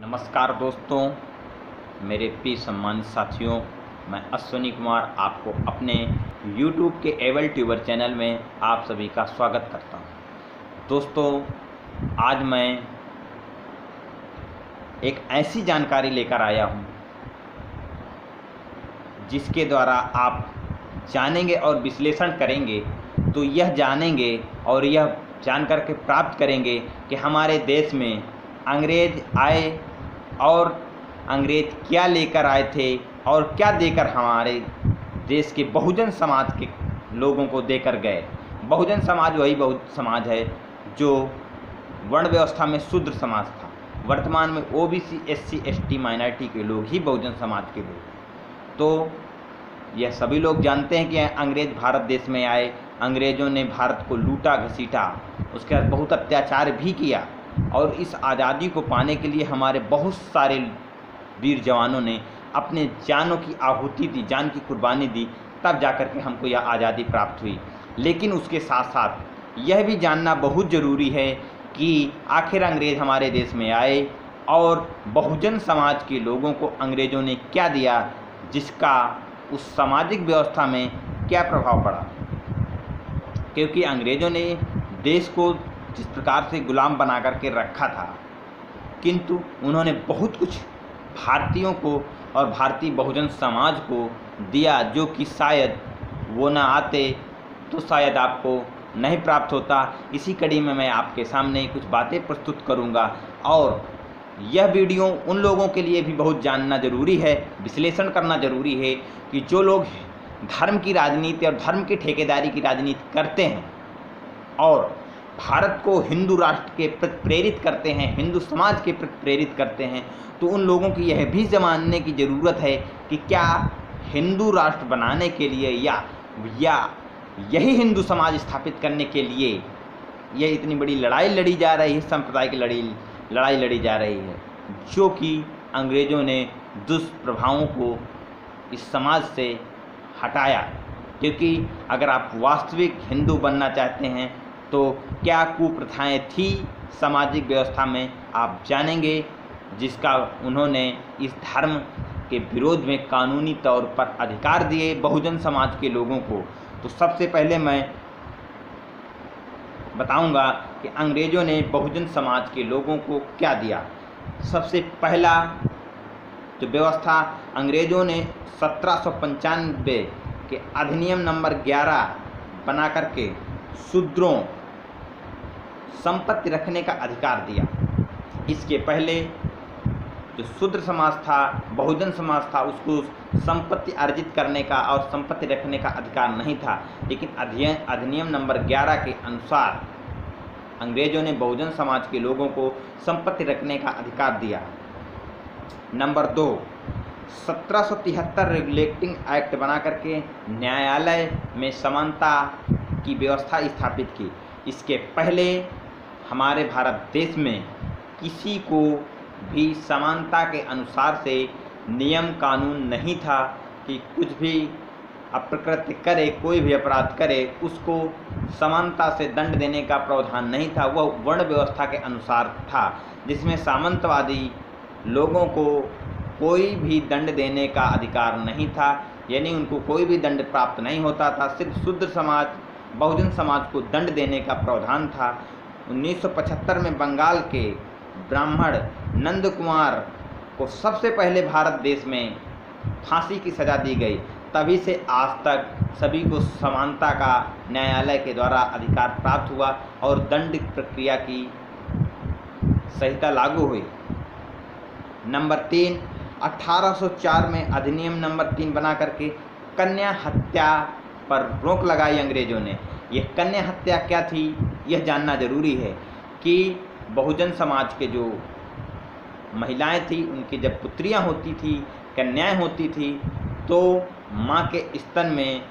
नमस्कार दोस्तों, मेरे प्रिय सम्मानित साथियों, मैं अश्विनी कुमार आपको अपने YouTube के एवल ट्यूबर चैनल में आप सभी का स्वागत करता हूं। दोस्तों, आज मैं एक ऐसी जानकारी लेकर आया हूं जिसके द्वारा आप जानेंगे और विश्लेषण करेंगे तो यह जानेंगे और यह जानकर के प्राप्त करेंगे कि हमारे देश में अंग्रेज आए और अंग्रेज क्या लेकर आए थे और क्या देकर हमारे देश के बहुजन समाज के लोगों को देकर गए। बहुजन समाज वही समाज है जो वर्ण व्यवस्था में शूद्र समाज था। वर्तमान में ओबीसी, एससी, एसटी माइनॉरिटी के लोग ही बहुजन समाज के लोग। तो यह सभी लोग जानते हैं कि अंग्रेज भारत देश में आए, अंग्रेज़ों ने भारत को लूटा घसीटा, उसके बाद बहुत अत्याचार भी किया और इस आज़ादी को पाने के लिए हमारे बहुत सारे वीर जवानों ने अपने जानों की आहुति दी, जान की कुर्बानी दी, तब जाकर के हमको यह आज़ादी प्राप्त हुई। लेकिन उसके साथ साथ यह भी जानना बहुत ज़रूरी है कि आखिर अंग्रेज़ हमारे देश में आए और बहुजन समाज के लोगों को अंग्रेज़ों ने क्या दिया, जिसका उस सामाजिक व्यवस्था में क्या प्रभाव पड़ा। क्योंकि अंग्रेज़ों ने देश को जिस प्रकार से गुलाम बना करके रखा था, किंतु उन्होंने बहुत कुछ भारतीयों को और भारतीय बहुजन समाज को दिया जो कि शायद वो ना आते तो शायद आपको नहीं प्राप्त होता। इसी कड़ी में मैं आपके सामने कुछ बातें प्रस्तुत करूंगा और यह वीडियो उन लोगों के लिए भी बहुत जानना ज़रूरी है, विश्लेषण करना ज़रूरी है कि जो लोग धर्म की राजनीति और धर्म की ठेकेदारी की राजनीति करते हैं और भारत को हिंदू राष्ट्र के प्रति प्रेरित करते हैं, हिंदू समाज के प्रति प्रेरित करते हैं, तो उन लोगों की यह भी जानने की ज़रूरत है कि क्या हिंदू राष्ट्र बनाने के लिए या यही हिंदू समाज स्थापित करने के लिए यह इतनी बड़ी लड़ाई लड़ी जा रही है, सांप्रदायिक लड़ाई लड़ी जा रही है, जो कि अंग्रेज़ों ने दुष्प्रभावों को इस समाज से हटाया। क्योंकि अगर आप वास्तविक हिंदू बनना चाहते हैं तो क्या कुप्रथाएं थी सामाजिक व्यवस्था में, आप जानेंगे, जिसका उन्होंने इस धर्म के विरोध में कानूनी तौर पर अधिकार दिए बहुजन समाज के लोगों को। तो सबसे पहले मैं बताऊंगा कि अंग्रेज़ों ने बहुजन समाज के लोगों को क्या दिया। सबसे पहला जो व्यवस्था अंग्रेज़ों ने 1795 के अधिनियम नंबर 11 बना करके शूद्रों संपत्ति रखने का अधिकार दिया। इसके पहले जो शूद्र समाज था, बहुजन समाज था, उसको संपत्ति अर्जित करने का और संपत्ति रखने का अधिकार नहीं था। लेकिन अधिनियम नंबर 11 के अनुसार अंग्रेज़ों ने बहुजन समाज के लोगों को संपत्ति रखने का अधिकार दिया। नंबर 2, 1773 रेगुलेटिंग एक्ट बना करके न्यायालय में समानता की व्यवस्था स्थापित की। इसके पहले हमारे भारत देश में किसी को भी समानता के अनुसार से नियम कानून नहीं था कि कुछ भी अप्रकृत्य करे, कोई भी अपराध करे, उसको समानता से दंड देने का प्रावधान नहीं था। वह वर्ण व्यवस्था के अनुसार था, जिसमें सामंतवादी लोगों को कोई भी दंड देने का अधिकार नहीं था, यानी उनको कोई भी दंड प्राप्त नहीं होता था। सिर्फ शूद्र समाज, बहुजन समाज को दंड देने का प्रावधान था। 1975 में बंगाल के ब्राह्मण नंद कुमार को सबसे पहले भारत देश में फांसी की सज़ा दी गई। तभी से आज तक सभी को समानता का न्यायालय के द्वारा अधिकार प्राप्त हुआ और दंड प्रक्रिया की संहिता लागू हुई। नंबर 3, 1804 में अधिनियम नंबर 3 बना करके कन्या हत्या पर रोक लगाई अंग्रेज़ों ने। यह कन्या हत्या क्या थी, यह जानना ज़रूरी है कि बहुजन समाज के जो महिलाएं थी, उनकी जब पुत्रियां होती थी, कन्याएं होती थी, तो माँ के स्तन में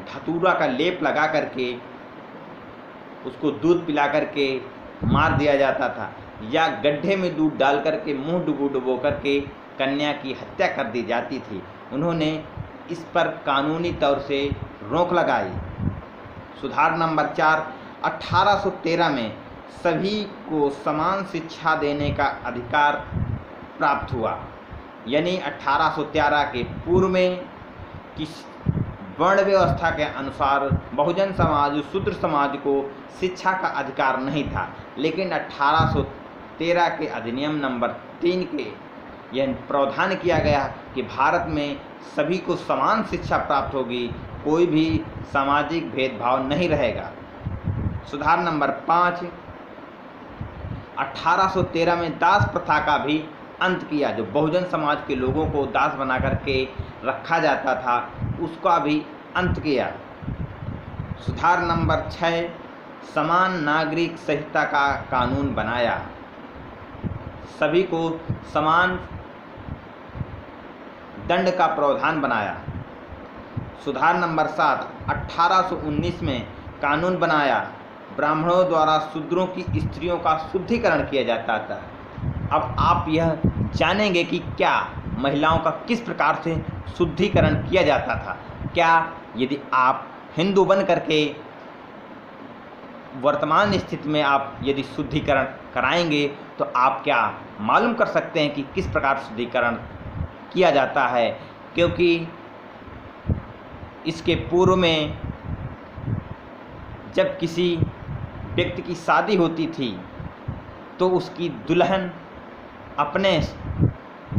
धतूरा का लेप लगा करके उसको दूध पिला करके मार दिया जाता था, या गड्ढे में दूध डाल करके मुँह डुबो करके कन्या की हत्या कर दी जाती थी। उन्होंने इस पर कानूनी तौर से रोक लगाई। सुधार नंबर 4, 1813 में सभी को समान शिक्षा देने का अधिकार प्राप्त हुआ, यानी 1813 के पूर्व में किस वर्ण व्यवस्था के अनुसार बहुजन समाज, शूद्र समाज को शिक्षा का अधिकार नहीं था। लेकिन 1813 के अधिनियम नंबर 3 के यह प्रावधान किया गया कि भारत में सभी को समान शिक्षा प्राप्त होगी, कोई भी सामाजिक भेदभाव नहीं रहेगा। सुधार नंबर 5, 1813 में दास प्रथा का भी अंत किया। जो बहुजन समाज के लोगों को दास बना करके रखा जाता था, उसका भी अंत किया। सुधार नंबर 6, समान नागरिक संहिता का कानून बनाया। सभी को समान दंड का प्रावधान बनाया। सुधार नंबर 7, 1819 में कानून बनाया, ब्राह्मणों द्वारा शूद्रों की स्त्रियों का शुद्धिकरण किया जाता था। अब आप यह जानेंगे कि क्या महिलाओं का किस प्रकार से शुद्धिकरण किया जाता था। क्या यदि आप हिंदू बन करके वर्तमान स्थिति में आप यदि शुद्धिकरण कराएंगे तो आप क्या मालूम कर सकते हैं कि किस प्रकार शुद्धिकरण किया जाता है। क्योंकि इसके पूर्व में जब किसी व्यक्ति की शादी होती थी तो उसकी दुल्हन अपने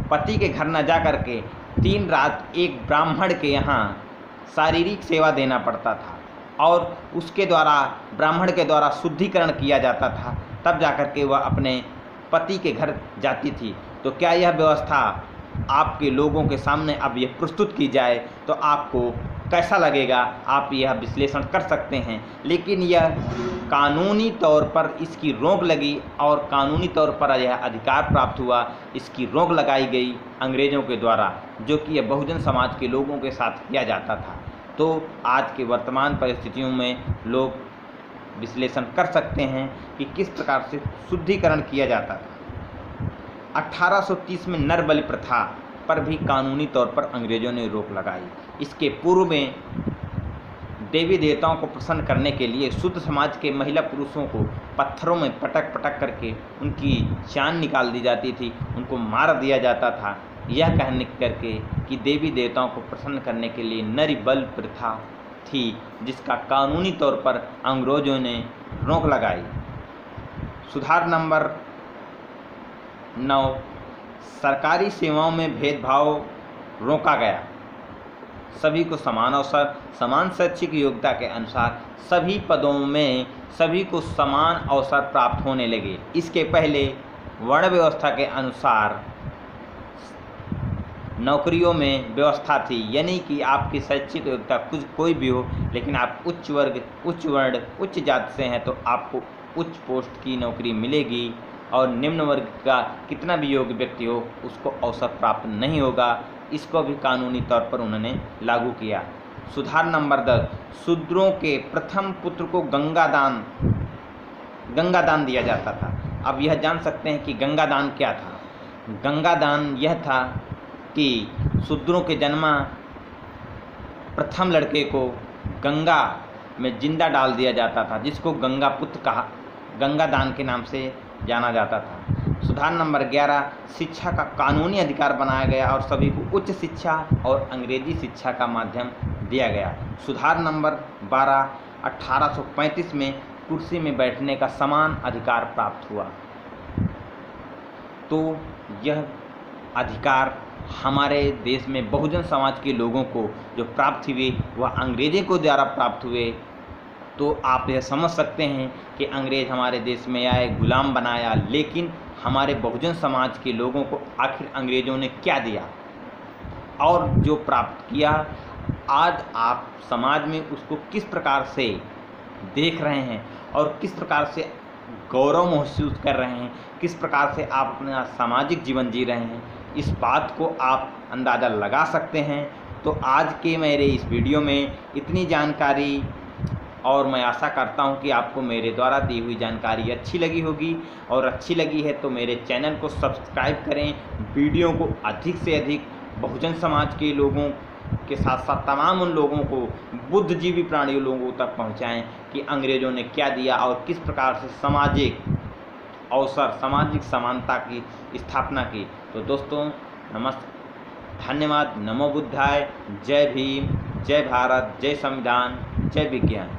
पति के घर न जा कर के 3 रात एक ब्राह्मण के यहाँ शारीरिक सेवा देना पड़ता था और उसके द्वारा ब्राह्मण के द्वारा शुद्धिकरण किया जाता था, तब जा कर के वह अपने पति के घर जाती थी। तो क्या यह व्यवस्था आपके लोगों के सामने अब यह प्रस्तुत की जाए तो आपको कैसा लगेगा, आप यह विश्लेषण कर सकते हैं। लेकिन यह कानूनी तौर पर इसकी रोक लगी और कानूनी तौर पर यह अधिकार प्राप्त हुआ, इसकी रोक लगाई गई अंग्रेज़ों के द्वारा, जो कि यह बहुजन समाज के लोगों के साथ किया जाता था। तो आज के वर्तमान परिस्थितियों में लोग विश्लेषण कर सकते हैं कि किस प्रकार से शुद्धिकरण किया जाता था। 1830 में नर बलि प्रथा पर भी कानूनी तौर पर अंग्रेज़ों ने रोक लगाई। इसके पूर्व में देवी देवताओं को प्रसन्न करने के लिए शुद्ध समाज के महिला पुरुषों को पत्थरों में पटक पटक करके उनकी जान निकाल दी जाती थी, उनको मार दिया जाता था, यह कहने करके कि देवी देवताओं को प्रसन्न करने के लिए नर बलि प्रथा थी, जिसका कानूनी तौर पर अंग्रेज़ों ने रोक लगाई। सुधार नंबर 9, सरकारी सेवाओं में भेदभाव रोका गया। सभी को समान अवसर, समान शैक्षिक योग्यता के अनुसार सभी पदों में सभी को समान अवसर प्राप्त होने लगे। इसके पहले वर्ण व्यवस्था के अनुसार नौकरियों में व्यवस्था थी, यानी कि आपकी शैक्षिक योग्यता कुछ कोई भी हो, लेकिन आप उच्च वर्ग, उच्च वर्ण, उच्च जाति से हैं तो आपको उच्च पोस्ट की नौकरी मिलेगी और निम्न वर्ग का कितना भी योग्य व्यक्ति हो उसको अवसर प्राप्त नहीं होगा। इसको भी कानूनी तौर पर उन्होंने लागू किया। सुधार नंबर 10, शूद्रों के प्रथम पुत्र को गंगादान दिया जाता था। अब यह जान सकते हैं कि गंगादान क्या था। गंगादान यह था कि शूद्रों के जन्मा प्रथम लड़के को गंगा में जिंदा डाल दिया जाता था, जिसको गंगा पुत्र कहा, गंगादान के नाम से जाना जाता था। सुधार नंबर 11, शिक्षा का कानूनी अधिकार बनाया गया और सभी को उच्च शिक्षा और अंग्रेजी शिक्षा का माध्यम दिया गया। सुधार नंबर 12, 1835 में कुर्सी में बैठने का समान अधिकार प्राप्त हुआ। तो यह अधिकार हमारे देश में बहुजन समाज के लोगों को जो प्राप्त हुए वह अंग्रेज़ों को द्वारा प्राप्त हुए। तो आप यह समझ सकते हैं कि अंग्रेज़ हमारे देश में आए, गुलाम बनाया, लेकिन हमारे बहुजन समाज के लोगों को आखिर अंग्रेज़ों ने क्या दिया और जो प्राप्त किया, आज आप समाज में उसको किस प्रकार से देख रहे हैं और किस प्रकार से गौरव महसूस कर रहे हैं, किस प्रकार से आप अपना सामाजिक जीवन जी रहे हैं, इस बात को आप अंदाज़ा लगा सकते हैं। तो आज के मेरे इस वीडियो में इतनी जानकारी, और मैं आशा करता हूं कि आपको मेरे द्वारा दी हुई जानकारी अच्छी लगी होगी, और अच्छी लगी है तो मेरे चैनल को सब्सक्राइब करें, वीडियो को अधिक से अधिक बहुजन समाज के लोगों के साथ साथ तमाम उन लोगों को, बुद्धिजीवी प्राणियों लोगों तक पहुंचाएं कि अंग्रेज़ों ने क्या दिया और किस प्रकार से सामाजिक अवसर, सामाजिक समानता की स्थापना की। तो दोस्तों धन्यवाद। नमो बुद्धाय। जय भीम, जय भारत, जय संविधान, जय विज्ञान।